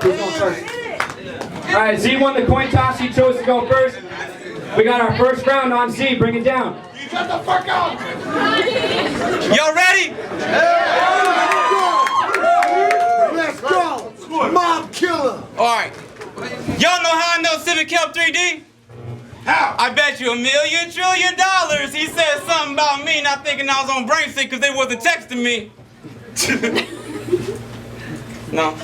Who's going first? Alright, Z won the coin toss. He chose to go first. We got our first round on Z. Bring it down. Shut the fuck up! Y'all ready? Let's go! Mob killer! Alright. Y'all know how I know Civic helped 3D? How? I bet you $1 million trillion. He said something about me not thinking I was on brain sick because they wasn't texting me. No.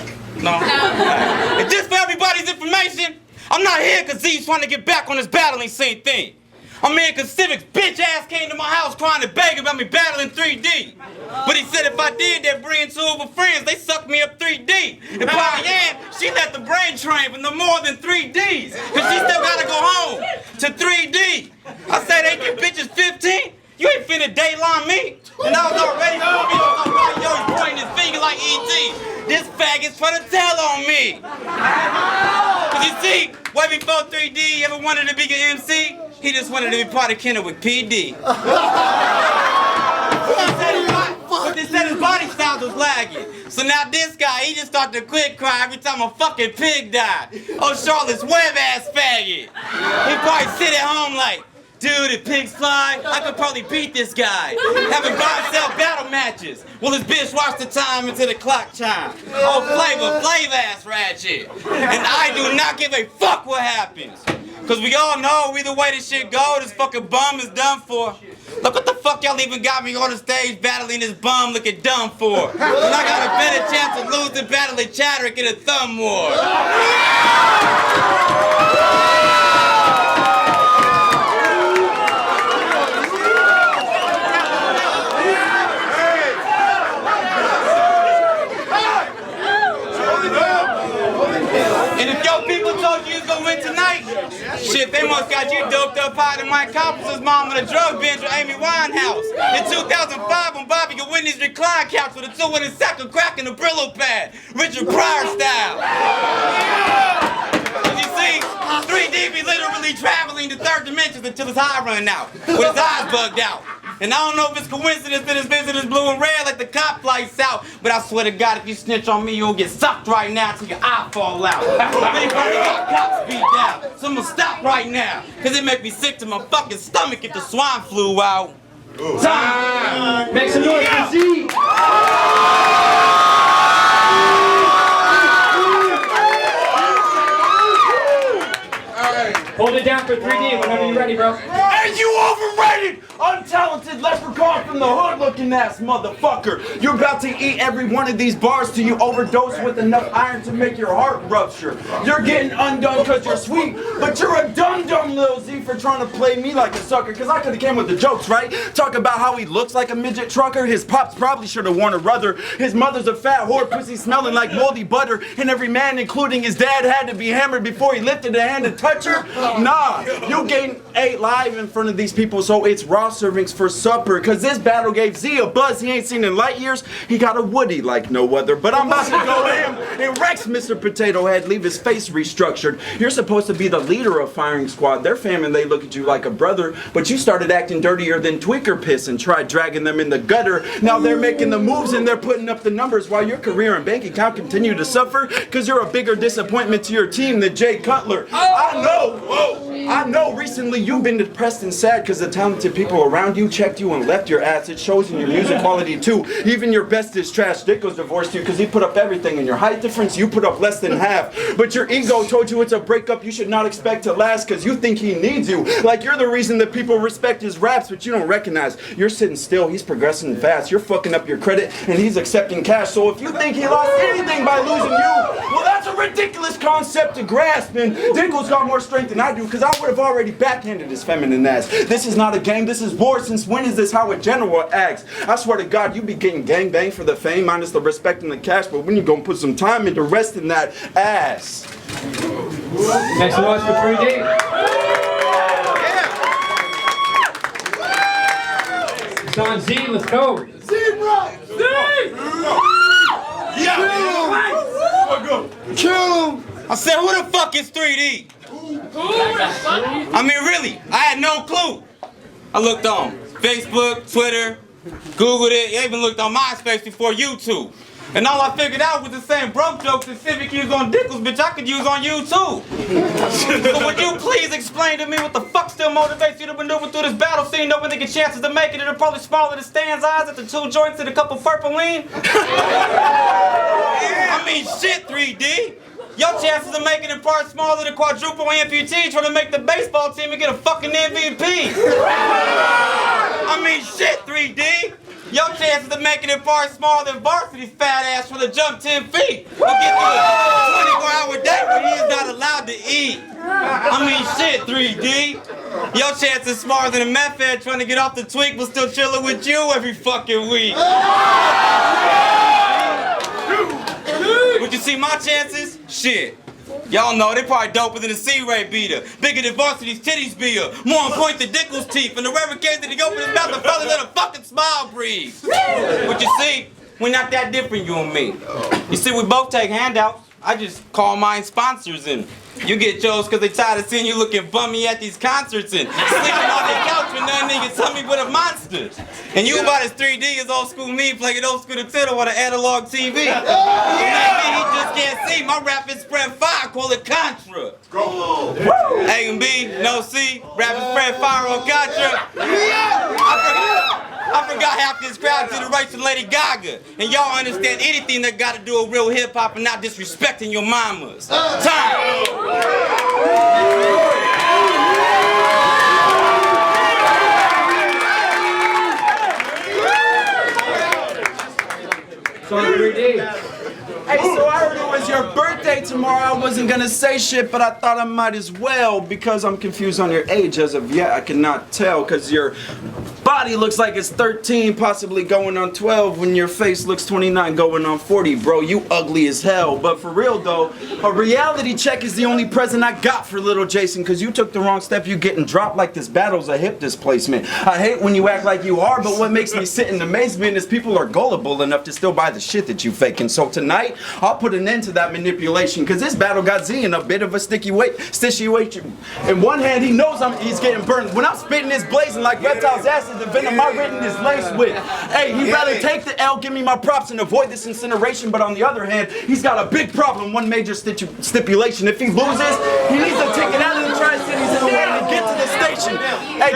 And just for everybody's information, I'm not here because Z's trying to get back on this battling scene thing. I'm here because Civic's bitch ass came to my house crying and begging about me battling 3D. But he said if I did that, bring two of her friends, they sucked me up 3D. And Pollyann, she let the brain train for no more than 3Ds. Because she still got to go home to 3D. I said, ain't you bitches 15? You ain't finna dayline me. And I was already yo, he's pointing his finger like E.T. This faggot's trying to tell on me. Cause you see, way before 3D ever wanted to be an MC, he just wanted to be part of Kennewick PD. But they said his body style was lagging. So now this guy, he just started to quit cry every time a fucking pig died. Oh, Charlotte's Web ass faggot. He probably sit at home like, dude, if pigs fly, I could probably beat this guy. Having buy and sell battle matches. Will his bitch watch the time until the clock chime? Oh, flavor ass ratchet. And I do not give a fuck what happens. Cause we all know either way this shit go, this fucking bum is done for. Look what the fuck y'all even got me on the stage battling this bum looking dumb for. And I got a better chance of losing battling Chadrick in a thumb war. And if your people told you was gonna win tonight, shit, they must got you doped up higher than Mike Coppo's mom on a drug binge with Amy Winehouse. In 2005, when Bobby could win these recline couch with a 2-winning sack of crack and a Brillo pad, Richard Pryor style. And you see, 3D be literally traveling to third dimensions until his eye run out, with his eyes bugged out. And I don't know if it's coincidence that his visit is blue and red like the cop lights out, but I swear to God, if you snitch on me, you'll get sucked right now till your eye fall out. They probably got cops beat down, so I'm gonna stop right now, cause it make me sick to my fucking stomach if the swine flew out. Time! Make some noise for Z! Hold it down for 3D whenever you're ready, bro. Hey, you overrated, untalented leprechaun from the hood looking ass motherfucker. You're about to eat every one of these bars till you overdose with enough iron to make your heart rupture. You're getting undone because you're sweet, but you're a dumb little Z for trying to play me like a sucker, because I could have came with the jokes, right? Talk about how he looks like a midget trucker. His pops probably should have worn a rudder. His mother's a fat whore, pussy smelling like moldy butter, and every man, including his dad, had to be hammered before he lifted a hand to touch her. Nah, you gained 8 live in front of these people, so it's raw servings for supper. Cause this battle gave Z a buzz he ain't seen in light years. He got a Woody like no other. But I'm about to go in and Rex Mr. Potato Head, leave his face restructured. You're supposed to be the leader of firing squad. Their family, they look at you like a brother, but you started acting dirtier than tweaker piss and tried dragging them in the gutter. Now they're making the moves and they're putting up the numbers while your career and bank account continue to suffer. Cause you're a bigger disappointment to your team than Jay Cutler. I know recently you've been depressed and sad because the talented people around you checked you and left your ass. It shows in your music quality too. Even your best is trash. Dicko's divorced you because he put up everything, and your height difference, you put up less than half. But your ego told you it's a breakup you should not expect to last because you think he needs you. Like you're the reason that people respect his raps, but you don't recognize. You're sitting still, he's progressing fast. You're fucking up your credit and he's accepting cash. So if you think he lost anything by losing you, well, that's a ridiculous concept to grasp. And Dicko's got more strength than I do because I would have already backhanded his feminine ass. This is not a game, this is war. Since when is this how a general acts? I swear to God, you be getting gangbang for the fame minus the respect and the cash, but when you gonna put some time into resting that ass? Next noise for 3D. It's on Z, let's go. Z, bro! Z! Yeah! Kill him! I said, who the fuck is 3D? I mean, really, I had no clue. I looked on Facebook, Twitter, Googled it. I even looked on MySpace before YouTube. And all I figured out was the same broke jokes that Civic used on Dickles, bitch, I could use on you too. So would you please explain to me what the fuck still motivates you to maneuver through this battle scene knowing the chances of making it are probably smaller than Stan's eyes at the 2 joints and a couple purple lean? I mean, shit, 3D. Your chances of making it part smaller than quadruple amputee trying to make the baseball team and get a fucking MVP. I mean, shit, 3D. Your chances of making it far smaller than varsity's fat ass for the jump 10 feet. We'll get through a 24-hour day where he is not allowed to eat. I mean, shit, 3D. Your chances smaller than a meth head trying to get off the tweak but still chilling with you every fucking week. Would you see my chances? Shit. Y'all know they probably doper than a C-Ray beater, bigger than varsity's titties beer, more on point than Dickles' teeth, and the rare case that he opened his mouth and fella let a fucking smile breathe. But you see, we're not that different, you and me. You see, we both take handouts. I just call mine sponsors, and you get yours because they tired of seeing you looking bummy at these concerts and sleeping on their couch with nothing they can tell me but a monster. And you about as 3D as old school me playing old school Nintendo on an analog TV. Maybe he just can't see. My rap is spread fire, call it Contra. A and B, no C, rap is spread fire on Contra. I forgot half this crowd generation Lady Gaga. And y'all understand anything that got to do with real hip hop and not disrespecting your mamas. Time! Song 3D. Hey, so I heard it was your birthday tomorrow. I wasn't gonna say shit, but I thought I might as well because I'm confused on your age as of yet. I cannot tell because your body looks like it's 13, possibly going on 12, when your face looks 29, going on 40. Bro, you ugly as hell. But for real though, a reality check is the only present I got for little Jason because you took the wrong step. You getting dropped like this battle's a hip displacement. I hate when you act like you are, but what makes me sit in amazement is people are gullible enough to still buy the shit that you faking. So tonight, I'll put an end to that manipulation because this battle got Z in a bit of a sticky situation. In one hand, he knows he's getting burned. When I'm spitting this blazing like reptiles' acid, the venom I written is laced with. Hey, he'd rather take the L, give me my props, and avoid this incineration. But on the other hand, he's got a big problem, one major stipulation. If he loses, he needs a ticket out of the Tri-Cities in a way to get to the station. Hey,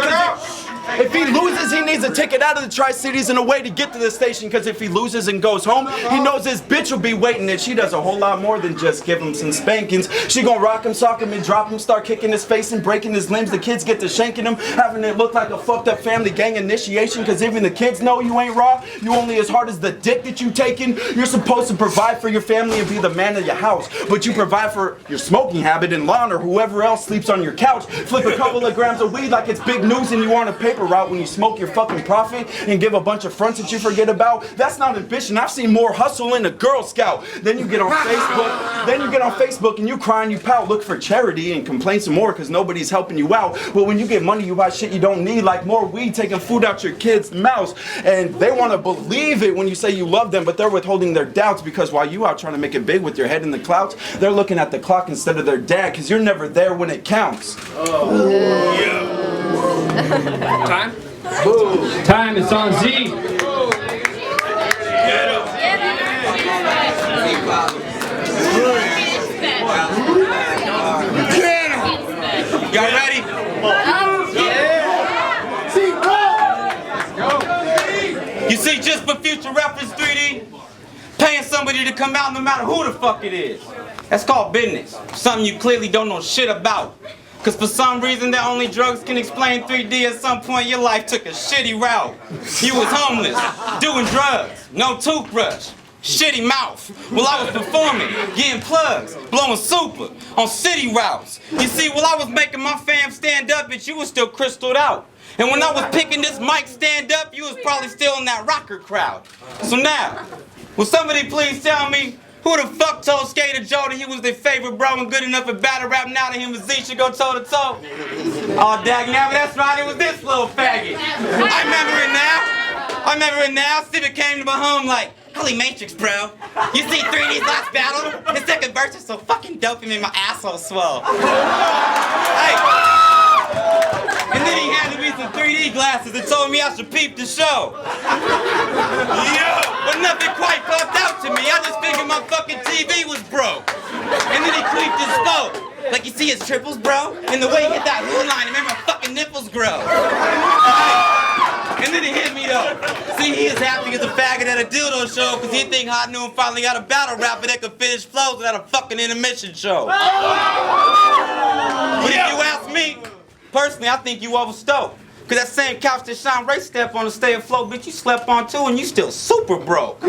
if he loses, he needs a ticket out of the Tri-Cities in a way to get to the station, because if he loses and goes home, he knows his bitch will be waiting, and she does a whole lot more than just give him some spankings. She gonna rock him, sock him, and drop him, start kicking his face and breaking his limbs. The kids get to shanking him, having it look like a fucked up family gang initiation, because even the kids know you ain't raw. You only as hard as the dick that you taking. You're supposed to provide for your family and be the man of your house, but you provide for your smoking habit and lawn or whoever else sleeps on your couch. Flip a couple of grams of weed like it's big news and you on a paper route when you smoke your fucking profit and give a bunch of fronts that you forget about. That's not ambition. I've seen more hustle in a Girl Scout. Then you get on Facebook and you cry and you pout, look for charity and complain some more because nobody's helping you out. But when you get money, you buy shit you don't need, like more weed, taking food out your kids' mouths, and they want to believe it when you say you love them, but they're withholding their doubts because while you out trying to make it big with your head in the clouds, they're looking at the clock instead of their dad because you're never there when it counts. Time? Time, it's on Z. Y'all ready? You see, just for future reference, 3D, paying somebody to come out no matter who the fuck it is. That's called business. Something you clearly don't know shit about. Cause for some reason that only drugs can explain 3D, at some point your life took a shitty route. You was homeless, doing drugs, no toothbrush, shitty mouth. While I was performing, getting plugs, blowing super on city routes. You see, while I was making my fam stand up, bitch, you was still crystalled out. And when I was picking this mic stand up, you was probably still in that rocker crowd. So now, will somebody please tell me, who the fuck told Skater Joe that he was their favorite bro and good enough at battle rap now that him and Z should go toe to toe? Oh, dag nabbit, that's right, it was this little faggot. I remember it now. Civic came to my home like, holy Matrix, bro. You see 3D's last battle? His second verse is so fucking dope, he made my asshole swell. Hey. And then he handed me some 3D glasses and told me I should peep the show. But nothing quite popped out to me. I just figured my fucking TV was broke. And then he creeped his spoke. Like, you see his triples, bro? And the way he hit that hood line, it made my fucking nipples grow. And then he hit me though. See, he is happy as a faggot at a dildo show because he think Hot Noon finally got a battle rapper that could finish flows without a fucking intermission show. But if you ask me, personally, I think you overstoked. Cause that same couch that Sean Ray stepped on to stay afloat, bitch, you slept on too and you still super broke.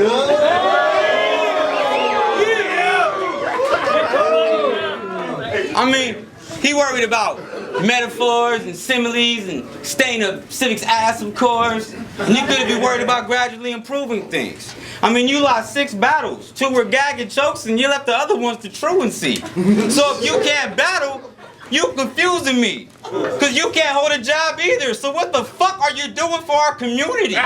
I mean, he worried about metaphors and similes and staying up Civic's ass, of course. And you could be worried about gradually improving things. I mean, you lost 6 battles. 2 were gag and chokes, and you left the other ones to truancy. So if you can't battle, you confusing me. Cause you can't hold a job either. So what the fuck are you doing for our community? And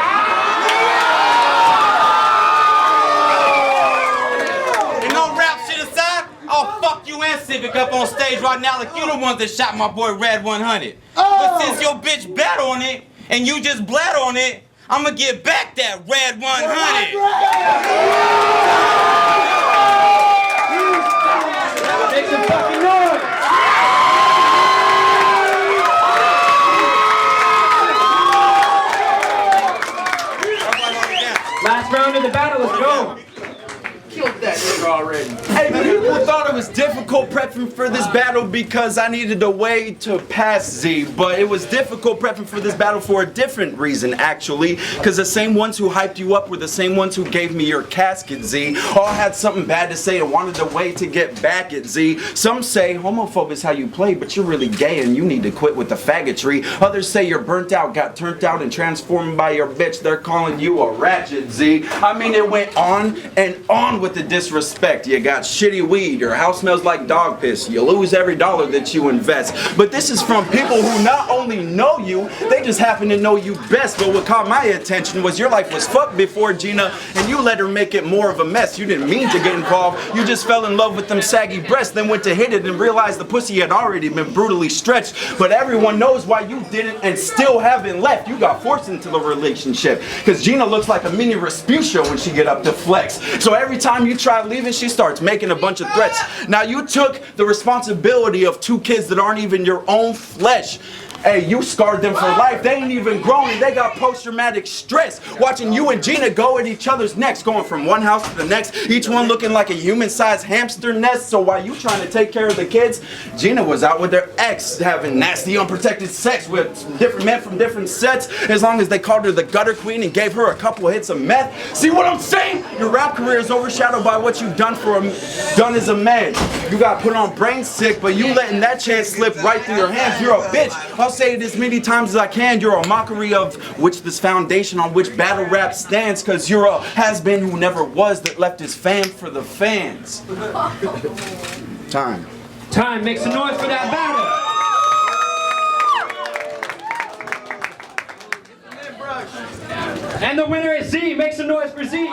no rap shit aside, I'll fuck you and Civic up on stage right now like you the ones that shot my boy Red 100. But since your bitch bet on it, and you just bled on it, I'ma get back that Red 100. Make some fucking noise! Last round of the battle, let's go! Killed that nigga already. Hey, people thought it was difficult prepping for this battle because I needed a way to pass Z, but it was difficult prepping for this battle for a different reason, actually. Because the same ones who hyped you up were the same ones who gave me your casket, Z. All had something bad to say and wanted a way to get back at Z. Some say homophobe is how you play, but you're really gay and you need to quit with the faggotry. Others say you're burnt out, got turned out and transformed by your bitch. They're calling you a ratchet, Z. I mean, it went on and on with the disrespect. You got shitty weed, your house smells like dog piss, you lose every dollar that you invest. But this is from people who not only know you, they just happen to know you best. But what caught my attention was your life was fucked before Gina, and you let her make it more of a mess. You didn't mean to get involved, you just fell in love with them saggy breasts, then went to hit it and realized the pussy had already been brutally stretched. But everyone knows why you didn't and still haven't left. You got forced into the relationship, because Gina looks like a mini Rasputia when she get up to flex. So every time you try leaving, she starts making a bunch of threats. Now you took the responsibility of 2 kids that aren't even your own flesh. Hey, you scarred them for life. They ain't even grown and they got post-traumatic stress. Watching you and Gina go at each other's necks, going from one house to the next, each one looking like a human-sized hamster nest. So while you trying to take care of the kids, Gina was out with their ex, having nasty, unprotected sex with different men from different sets, as long as they called her the gutter queen and gave her a couple hits of meth. See what I'm saying? Your rap career is overshadowed by what you've done done as a man. You got put on brain sick, but you letting that chance slip right through your hands. You're a bitch. I'll say it as many times as I can. You're a mockery of which this foundation on which battle rap stands, cause you're a has-been who never was that left his fam for the fans. Time. Time, make some noise for that battle! And the winner is Z, make some noise for Z!